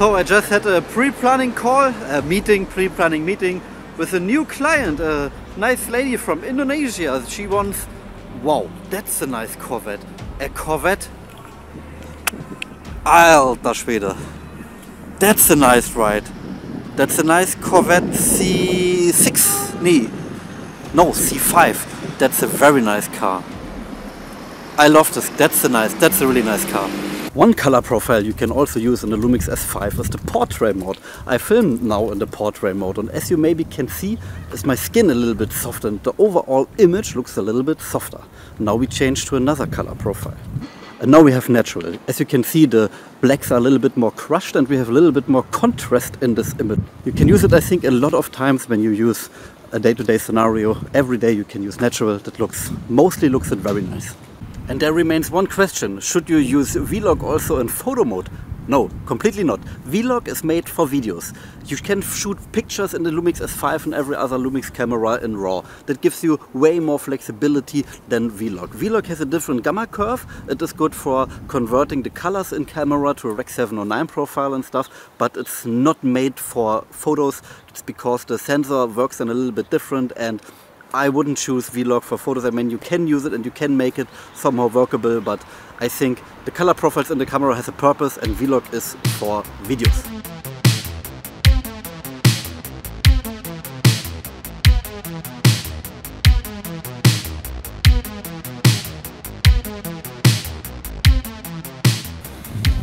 So I just had a pre-planning call, pre-planning meeting with a new client, a nice lady from Indonesia. She wants, wow, that's a nice Corvette. A Corvette? Alter Schwede. That's a nice ride. That's a nice Corvette C6. No, C5. That's a very nice car. I love this. That's a really nice car. One color profile you can also use in the Lumix S5 is the portrait mode. I film now in the portrait mode, and as you maybe can see, is my skin a little bit soft and the overall image looks a little bit softer. Now we change to another color profile. And now we have natural. As you can see, the blacks are a little bit more crushed and we have a little bit more contrast in this image. You can use it, I think, a lot of times when you use a day-to-day scenario. Every day you can use natural. That mostly looks very nice. And there remains one question. Should you use Vlog also in photo mode? No, completely not. Vlog is made for videos. You can shoot pictures in the Lumix S5 and every other Lumix camera in RAW. That gives you way more flexibility than Vlog. Vlog has a different gamma curve. It is good for converting the colors in camera to a Rec 709 profile and stuff, but it's not made for photos. It's because the sensor works in a little bit different, and I wouldn't choose Vlog for photos. I mean, you can use it and you can make it somehow workable, but I think the color profiles in the camera has a purpose and Vlog is for videos.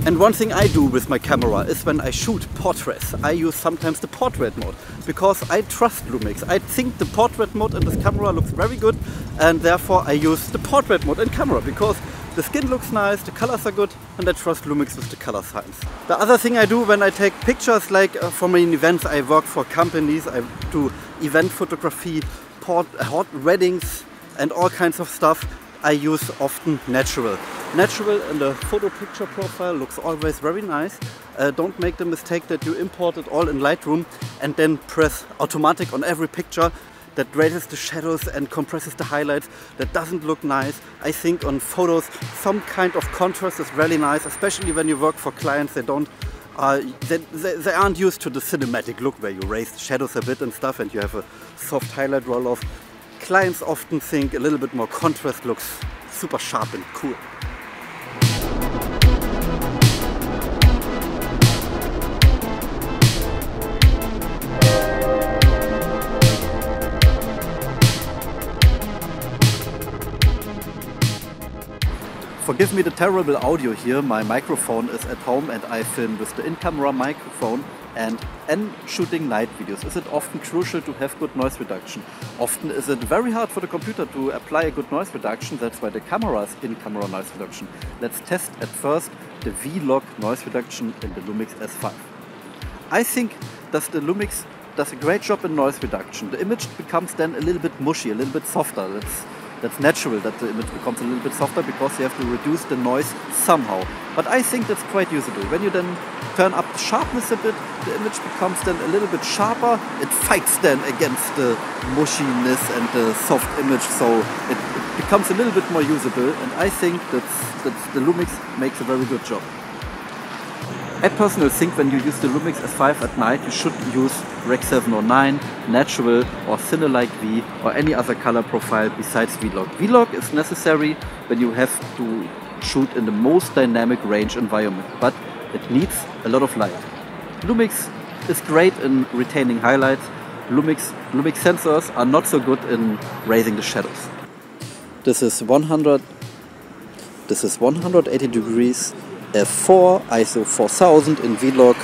And one thing I do with my camera is when I shoot portraits, I use sometimes the portrait mode because I trust Lumix. I think the portrait mode in this camera looks very good, and therefore I use the portrait mode in camera because the skin looks nice, the colors are good, and I trust Lumix with the color science. The other thing I do when I take pictures, like for my events, I work for companies, I do event photography, hot weddings and all kinds of stuff. I use often natural. Natural in the photo picture profile looks always very nice. Don't make the mistake that you import it all in Lightroom and then press automatic on every picture. That raises the shadows and compresses the highlights. That doesn't look nice. I think on photos some kind of contrast is really nice, especially when you work for clients. They aren't used to the cinematic look where you raise the shadows a bit and stuff and you have a soft highlight roll-off. Clients often think a little bit more contrast looks super sharp and cool. Forgive me the terrible audio here. My microphone is at home and I film with the in-camera microphone. And shooting night videos, is it often crucial to have good noise reduction? Often is it very hard for the computer to apply a good noise reduction. That's why the camera is in-camera noise reduction. Let's test at first the Vlog noise reduction in the Lumix S5. I think that the Lumix does a great job in noise reduction. The image becomes then a little bit mushy, a little bit softer. That's natural that the image becomes a little bit softer because you have to reduce the noise somehow. But I think that's quite usable. When you then turn up the sharpness a bit, the image becomes then a little bit sharper. It fights then against the mushiness and the soft image, so it becomes a little bit more usable. And I think that the Lumix makes a very good job. I personally think when you use the Lumix S5 at night, you should use Rec 709, Natural or Cine-like V or any other color profile besides Vlog. Vlog is necessary when you have to shoot in the most dynamic range environment, but it needs a lot of light. Lumix is great in retaining highlights. Lumix sensors are not so good in raising the shadows. This is 180 degrees. F4, ISO 4000 in Vlog,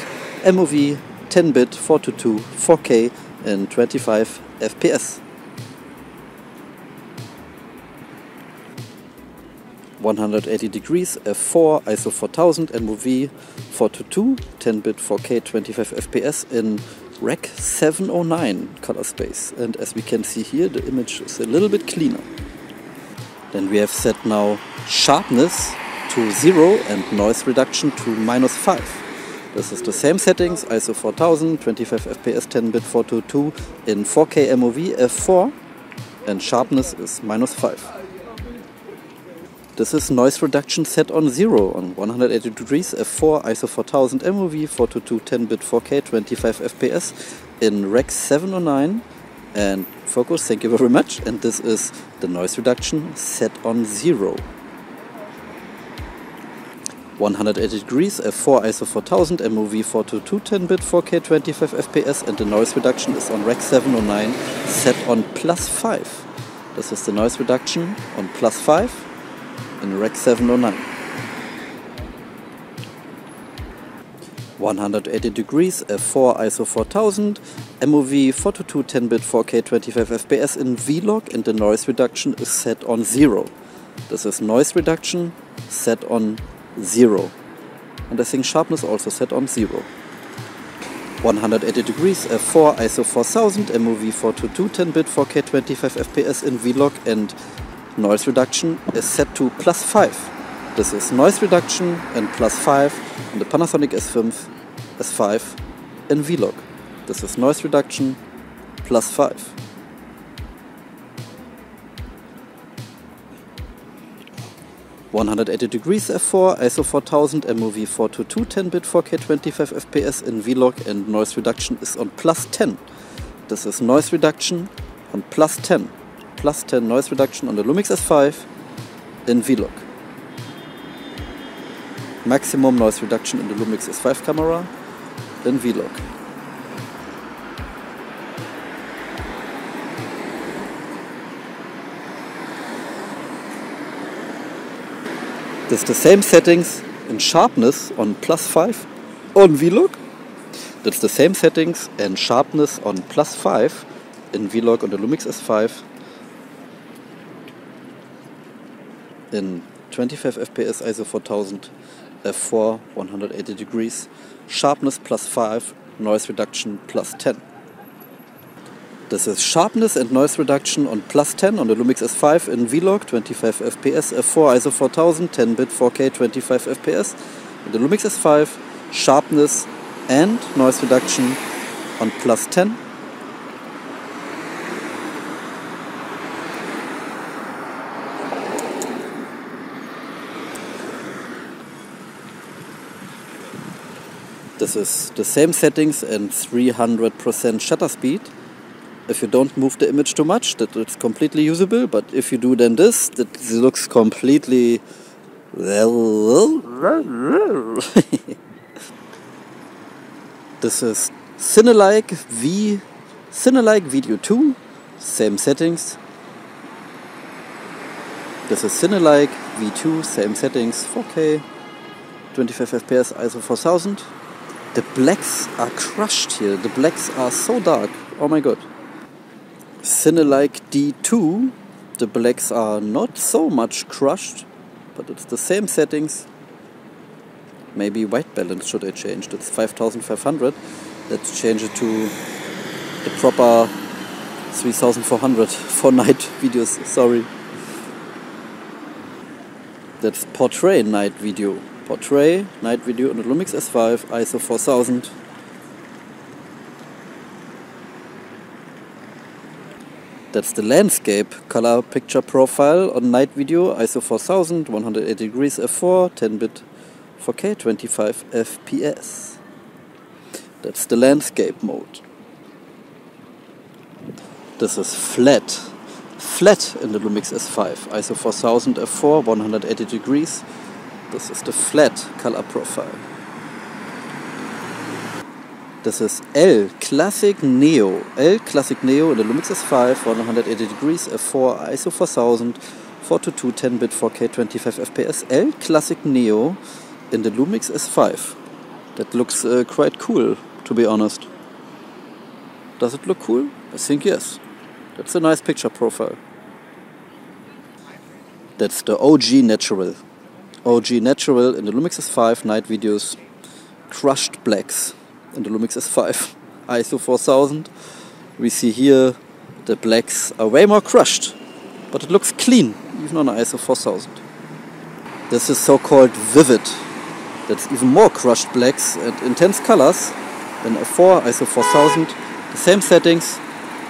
MOV, 10-bit, 4:2, 4K and 25 FPS. 180 degrees, F4, ISO 4000, MOV, 4:2, 10-bit, 4K, 25 FPS in Rec 709 color space. And as we can see here, the image is a little bit cleaner. Then we have set now sharpness to 0 and noise reduction to -5. This is the same settings, ISO 4000, 25 FPS, 10-bit, 4:2 in 4K MOV, F4 and sharpness is -5. This is noise reduction set on 0 on 180 degrees, f4, ISO 4000, MOV, 422, 10-bit 4K, 25 FPS in Rec 709. And focus, thank you very much. And this is the noise reduction set on 0. 180 degrees, f4, ISO 4000, MOV, 422, 10-bit 4K, 25 FPS. And the noise reduction is on Rec 709 set on +5. This is the noise reduction on +5 in Rec 709. 180 degrees, f4, ISO 4000, MOV, 422, 10-bit 4K, 25 FPS in Vlog, and the noise reduction is set on 0. This is noise reduction set on 0. And I think sharpness also set on 0. 180 degrees, f4, ISO 4000, MOV, 422, 10-bit 4K, 25 FPS in Vlog, and noise reduction is set to +5. This is noise reduction and +5 on the Panasonic S5 in Vlog. This is noise reduction +5. (180 degrees f4, ISO 4000, MOV 422, 10-bit 4K, 25 FPS in Vlog, and noise reduction is on +10. This is noise reduction on +10. +10 noise reduction on the Lumix S5 in Vlog. Maximum noise reduction in the Lumix S5 camera in Vlog. This is the same settings in sharpness on +5 on Vlog. That's the same settings and sharpness on +5 in Vlog on the Lumix S5 in 25 FPS, ISO 4000, f4, 180 degrees, sharpness +5, noise reduction +10. This is sharpness and noise reduction on +10 on the Lumix S5 in Vlog, 25 FPS, f4, ISO 4000, 10-bit 4K, 25 FPS. In the Lumix S5, sharpness and noise reduction on +10. This is the same settings and 300% shutter speed. If you don't move the image too much, that it's completely usable, but if you do then this, that looks completely... This is Cinelike Video 2, same settings. This is Cinelike V2, same settings, 4K, 25 FPS, ISO 4000. The blacks are crushed here. The blacks are so dark. Oh my god. Cinelike D2. The blacks are not so much crushed, but it's the same settings. Maybe white balance should I change. That's 5500. Let's change it to the proper 3400 for night videos. Sorry. That's portrait night video. Portrait night video on the Lumix S5, ISO 4000. That's the landscape color picture profile on night video, ISO 4000, 180 degrees f4, 10-bit 4K, 25 FPS. That's the landscape mode. This is flat in the Lumix S5, ISO 4000 f4, 180 degrees. This is the flat color profile. This is L Classic Neo. L Classic Neo in the Lumix S5, 180 degrees, f4, ISO 4000, 422, 10-bit 4K, 25 FPS. L Classic Neo in the Lumix S5. That looks quite cool, to be honest. Does it look cool? I think yes. That's a nice picture profile. That's the OG Natural. OG Natural in the Lumix S5 night videos. Crushed blacks in the Lumix S5. ISO 4000. We see here the blacks are way more crushed, but it looks clean even on ISO 4000. This is so-called vivid. That's even more crushed blacks and intense colors than F4, ISO 4000. The same settings,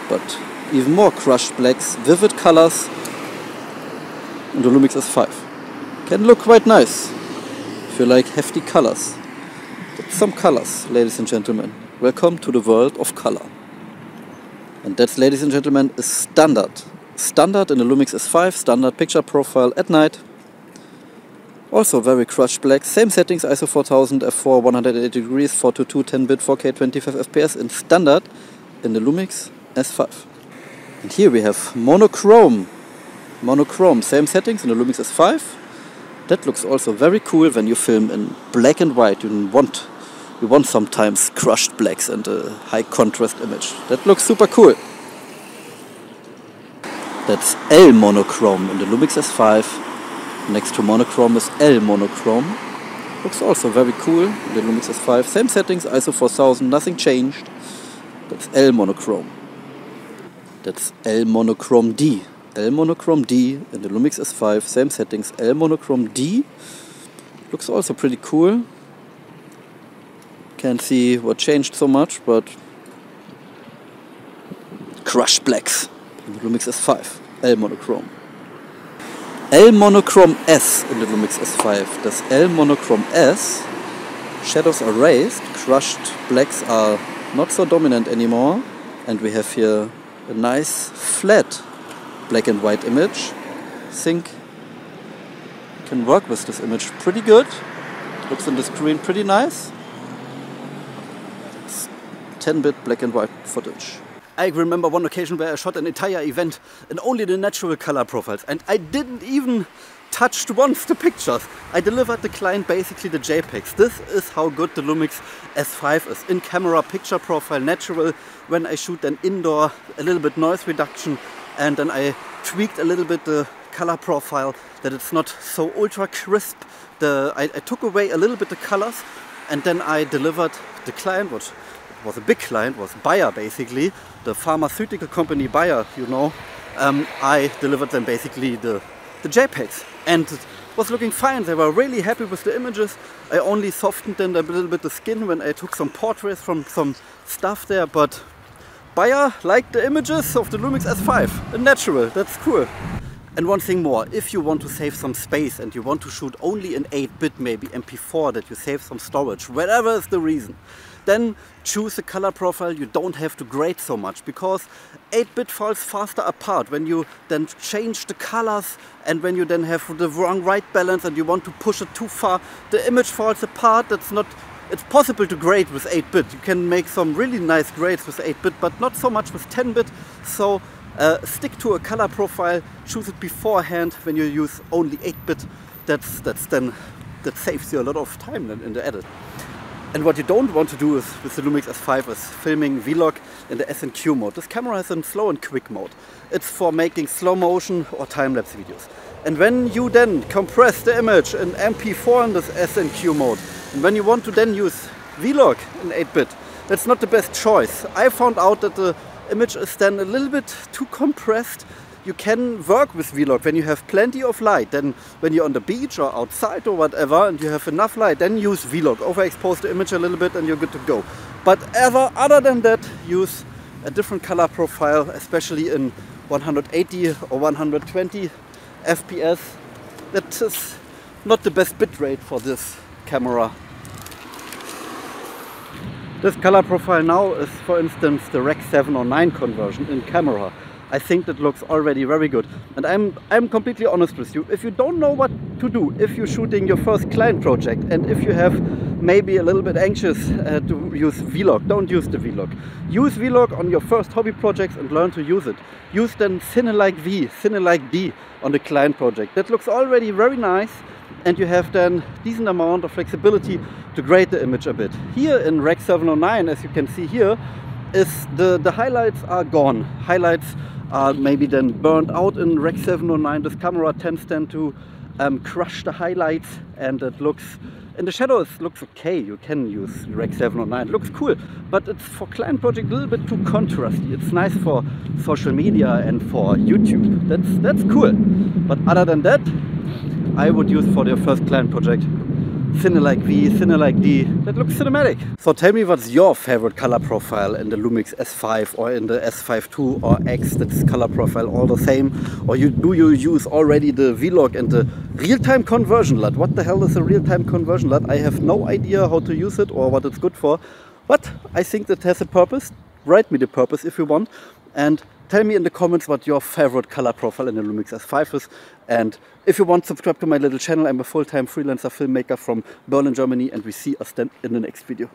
but even more crushed blacks, vivid colors in the Lumix S5. Can look quite nice if you like hefty colors. That's some colors, ladies and gentlemen. Welcome to the world of color. And that, ladies and gentlemen, is standard. Standard in the Lumix S5, standard picture profile at night. Also very crushed black, same settings, ISO 4000, f4, 180 degrees, 422, 10-bit, 4K, 25 FPS in standard in the Lumix S5. And here we have monochrome. Monochrome, same settings in the Lumix S5. That looks also very cool when you film in black and white. You want sometimes crushed blacks and a high contrast image. That looks super cool. That's L monochrome in the Lumix S5. Next to monochrome is L monochrome. Looks also very cool in the Lumix S5. Same settings, ISO 4000, nothing changed. That's L monochrome. That's L monochrome D. L monochrome D in the Lumix S5, same settings, L monochrome D. Looks also pretty cool. Can't see what changed so much, but crushed blacks in the Lumix S5, L monochrome. L monochrome S in the Lumix S5. Das L monochrome S. Shadows are raised, crushed blacks are not so dominant anymore, and we have here a nice flat black and white image. I think you can work with this image pretty good. Looks on the screen pretty nice. It's 10-bit black and white footage. I remember one occasion where I shot an entire event in only the natural color profiles, and I didn't even touch once the pictures. I delivered the client basically the JPEGs. This is how good the Lumix S5 is. In camera, picture profile, natural. When I shoot then indoor, a little bit noise reduction, and then I tweaked a little bit the color profile that it's not so ultra crisp. I took away a little bit the colors, and then I delivered the client, which was a big client, was Bayer basically, the pharmaceutical company Bayer, you know. I delivered them basically the JPEGs, and it was looking fine. They were really happy with the images. I only softened then a little bit the skin when I took some portraits from some stuff there, but Bayer liked the images of the Lumix S5 in natural. That's cool. And one thing more, if you want to save some space and you want to shoot only in 8-bit, maybe MP4, that you save some storage, whatever is the reason, then choose a color profile you don't have to grade so much, because 8-bit falls faster apart when you then change the colors, and when you then have the wrong white balance and you want to push it too far, the image falls apart. It's possible to grade with 8-bit. You can make some really nice grades with 8-bit, but not so much with 10-bit. So stick to a color profile, choose it beforehand when you use only 8-bit. That saves you a lot of time in the edit. And what you don't want to do with the Lumix S5 is filming vlog in the S&Q mode. This camera is in slow and quick mode. It's for making slow motion or time-lapse videos. And when you then compress the image in MP4 in this S&Q mode, and when you want to then use vlog in 8-bit, that's not the best choice. I found out that the image is then a little bit too compressed. You can work with vlog when you have plenty of light. Then when you're on the beach or outside or whatever and you have enough light, then use vlog. Overexpose the image a little bit and you're good to go. But other than that, use a different color profile, especially in 180 or 120 FPS. That is not the best bitrate for this camera. This color profile now is, for instance, the Rec 709 conversion in camera. I think that looks already very good. And I'm completely honest with you. If you don't know what to do, if you're shooting your first client project, and if you have maybe a little bit anxious to use vlog, don't use the vlog. Use vlog on your first hobby projects and learn to use it. Use then Cine-like V, Cine-like D on the client project. That looks already very nice, and you have then decent amount of flexibility to grade the image a bit. Here in Rec 709, as you can see here, is the highlights are gone. Highlights are maybe then burned out in Rec 709. This camera tends then to crush the highlights, and it looks, in the shadows, looks okay. You can use Rec 709, it looks cool, but it's for client project a little bit too contrasty. It's nice for social media and for YouTube. That's cool. But other than that, I would use for the first client project Cine-like V, Cine-like D. That looks cinematic. So tell me, what's your favorite color profile in the Lumix S5 or in the S5 II or X? That's color profile all the same? Or do you use already the Vlog and the real-time conversion LUT? What the hell is a real-time conversion LUT? I have no idea how to use it or what it's good for. But I think that has a purpose. Write me the purpose if you want. And tell me in the comments what your favorite color profile in the Lumix S5 is. And if you want, subscribe to my little channel. I'm a full-time freelancer filmmaker from Berlin, Germany, and we see us then in the next video.